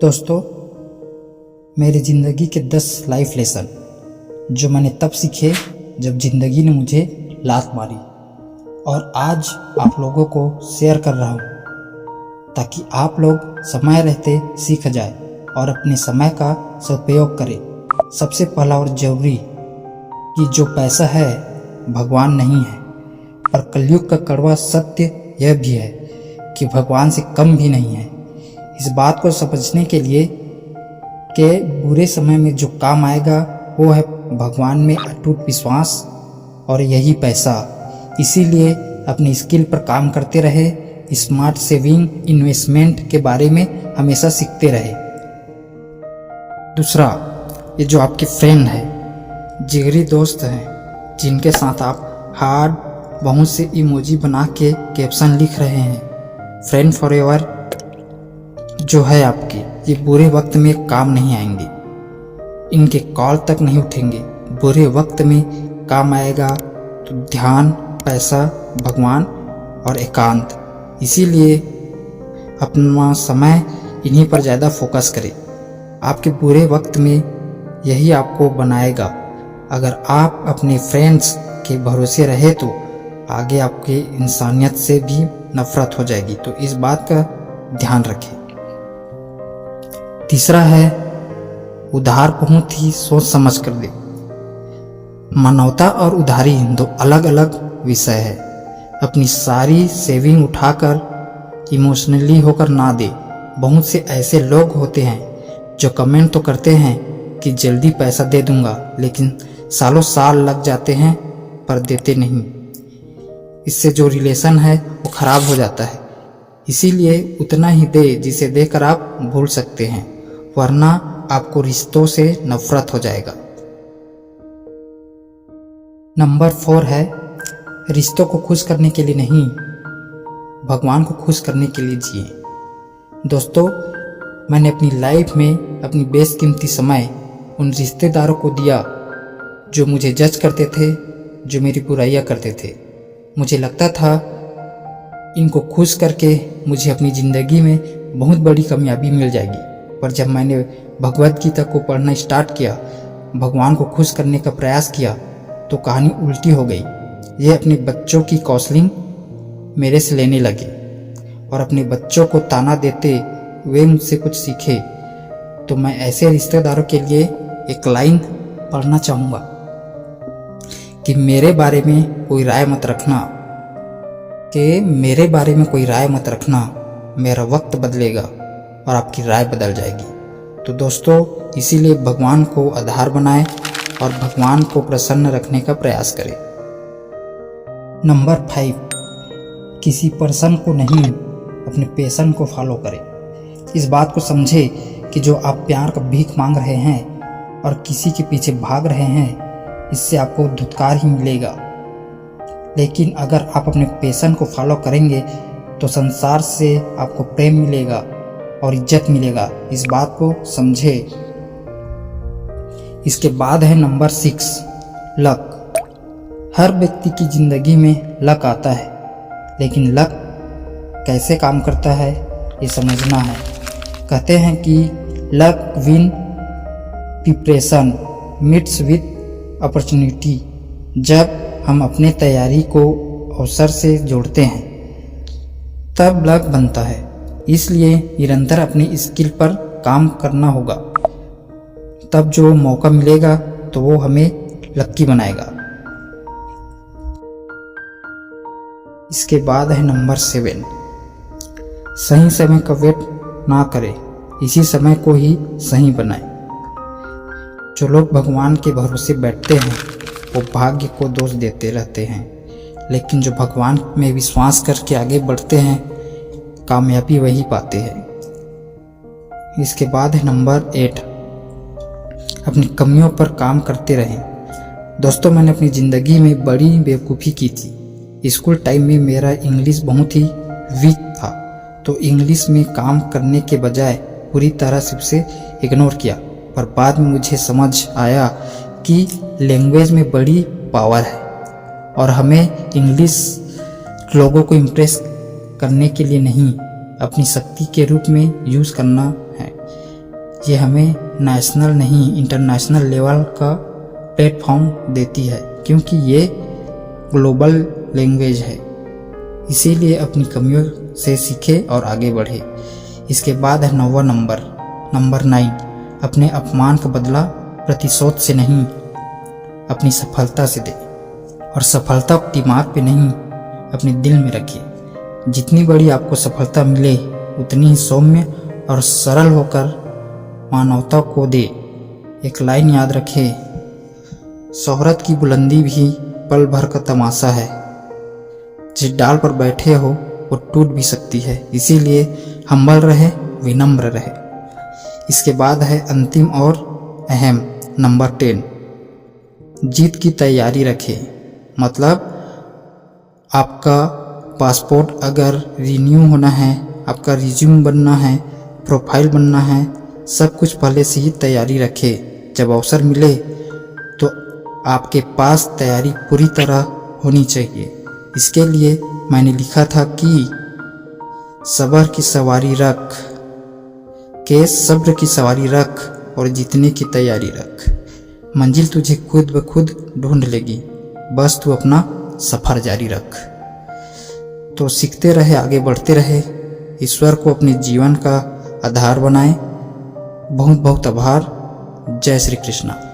दोस्तों, मेरी ज़िंदगी के 10 लाइफ लेसन जो मैंने तब सीखे जब ज़िंदगी ने मुझे लात मारी, और आज आप लोगों को शेयर कर रहा हूँ ताकि आप लोग समय रहते सीख जाए और अपने समय का सदुपयोग करें। सबसे पहला और ज़रूरी कि जो पैसा है भगवान नहीं है, पर कलयुग का कड़वा सत्य यह भी है कि भगवान से कम भी नहीं है। इस बात को समझने के लिए कि बुरे समय में जो काम आएगा वो है भगवान में अटूट विश्वास और यही पैसा। इसीलिए अपनी स्किल पर काम करते रहे, स्मार्ट सेविंग इन्वेस्टमेंट के बारे में हमेशा सीखते रहे। दूसरा, ये जो आपके फ्रेंड है, जिगरी दोस्त हैं, जिनके साथ आप हार्ड बहुत से इमोजी बना के कैप्शन लिख रहे हैं, फ्रेंड फॉर एवर जो है आपके, ये बुरे वक्त में काम नहीं आएंगे। इनके कॉल तक नहीं उठेंगे। बुरे वक्त में काम आएगा तो ध्यान, पैसा, भगवान और एकांत। इसीलिए अपना समय इन्हीं पर ज़्यादा फोकस करें। आपके बुरे वक्त में यही आपको बनाएगा। अगर आप अपने फ्रेंड्स के भरोसे रहे तो आगे आपके इंसानियत से भी नफरत हो जाएगी। तो इस बात का ध्यान रखें। तीसरा है, उधार बहुत ही सोच समझ कर दे। मानवता और उधारी दो अलग अलग विषय है। अपनी सारी सेविंग उठाकर इमोशनली होकर ना दे। बहुत से ऐसे लोग होते हैं जो कमेंट तो करते हैं कि जल्दी पैसा दे दूंगा, लेकिन सालों साल लग जाते हैं पर देते नहीं। इससे जो रिलेशन है वो खराब हो जाता है। इसीलिए उतना ही दे जिसे देकर आप भूल सकते हैं, वरना आपको रिश्तों से नफरत हो जाएगा। नंबर 4 है, रिश्तों को खुश करने के लिए नहीं, भगवान को खुश करने के लिए जिए। दोस्तों, मैंने अपनी लाइफ में अपनी बेशकीमती समय उन रिश्तेदारों को दिया जो मुझे जज करते थे, जो मेरी बुराइयां करते थे। मुझे लगता था इनको खुश करके मुझे अपनी ज़िंदगी में बहुत बड़ी कामयाबी मिल जाएगी। पर जब मैंने भगवद गीता को पढ़ना स्टार्ट किया, भगवान को खुश करने का प्रयास किया, तो कहानी उल्टी हो गई। ये अपने बच्चों की काउंसलिंग मेरे से लेने लगे और अपने बच्चों को ताना देते वे मुझसे कुछ सीखे। तो मैं ऐसे रिश्तेदारों के लिए एक लाइन पढ़ना चाहूँगा कि मेरे बारे में कोई राय मत रखना, मेरा वक्त बदलेगा और आपकी राय बदल जाएगी। तो दोस्तों, इसीलिए भगवान को आधार बनाएं और भगवान को प्रसन्न रखने का प्रयास करें। नंबर 5, किसी पर्सन को नहीं, अपने पैशन को फॉलो करें। इस बात को समझे कि जो आप प्यार का भीख मांग रहे हैं और किसी के पीछे भाग रहे हैं, इससे आपको धुतकार ही मिलेगा। लेकिन अगर आप अपने पैशन को फॉलो करेंगे तो संसार से आपको प्रेम मिलेगा और इज्जत मिलेगा। इस बात को समझे। इसके बाद है नंबर 6, लक। हर व्यक्ति की जिंदगी में लक आता है, लेकिन लक कैसे काम करता है ये समझना है। कहते हैं कि luck win preparation meets with opportunity. जब हम अपने तैयारी को अवसर से जोड़ते हैं तब लक बनता है। इसलिए निरंतर अपनी स्किल पर काम करना होगा, तब जो मौका मिलेगा तो वो हमें लक्की बनाएगा। इसके बाद है नंबर 7, सही समय का वेट ना करें, इसी समय को ही सही बनाएं। जो लोग भगवान के भरोसे बैठते हैं वो भाग्य को दोष देते रहते हैं, लेकिन जो भगवान में विश्वास करके आगे बढ़ते हैं कामयाबी वही पाते हैं। इसके बाद है नंबर 8, अपनी कमियों पर काम करते रहें। दोस्तों, मैंने अपनी ज़िंदगी में बड़ी बेवकूफ़ी की थी। स्कूल टाइम में मेरा इंग्लिश बहुत ही वीक था, तो इंग्लिश में काम करने के बजाय पूरी तरह से उसे इग्नोर किया। पर बाद में मुझे समझ आया कि लैंग्वेज में बड़ी पावर है और हमें इंग्लिश लोगों को इम्प्रेस करने के लिए नहीं, अपनी शक्ति के रूप में यूज़ करना है। ये हमें नेशनल नहीं इंटरनेशनल लेवल का प्लेटफॉर्म देती है, क्योंकि ये ग्लोबल लैंग्वेज है। इसीलिए अपनी कमियों से सीखे और आगे बढ़े। इसके बाद है 9वां नंबर 9, अपने अपमान का बदला प्रतिशोध से नहीं अपनी सफलता से दे। और सफलता दिमाग पे नहीं अपने दिल में रखिए। जितनी बड़ी आपको सफलता मिले उतनी ही सौम्य और सरल होकर मानवता को दे। एक लाइन याद रखे, शोहरत की बुलंदी भी पल भर का तमाशा है। जिस डाल पर बैठे हो वो टूट भी सकती है, इसीलिए हम्बल रहे, विनम्र रहे। इसके बाद है अंतिम और अहम नंबर 10, जीत की तैयारी रखें। मतलब आपका पासपोर्ट अगर रिन्यू होना है, आपका रिज्यूम बनना है, प्रोफाइल बनना है, सब कुछ पहले से ही तैयारी रखें। जब अवसर मिले तो आपके पास तैयारी पूरी तरह होनी चाहिए। इसके लिए मैंने लिखा था कि सब्र की सवारी रख और जीतने की तैयारी रख। मंजिल तुझे खुद ब खुद ढूंढ लेगी, बस तू अपना सफर जारी रख। तो सीखते रहे, आगे बढ़ते रहे, ईश्वर को अपने जीवन का आधार बनाएं। बहुत बहुत आभार। जय श्री कृष्णा।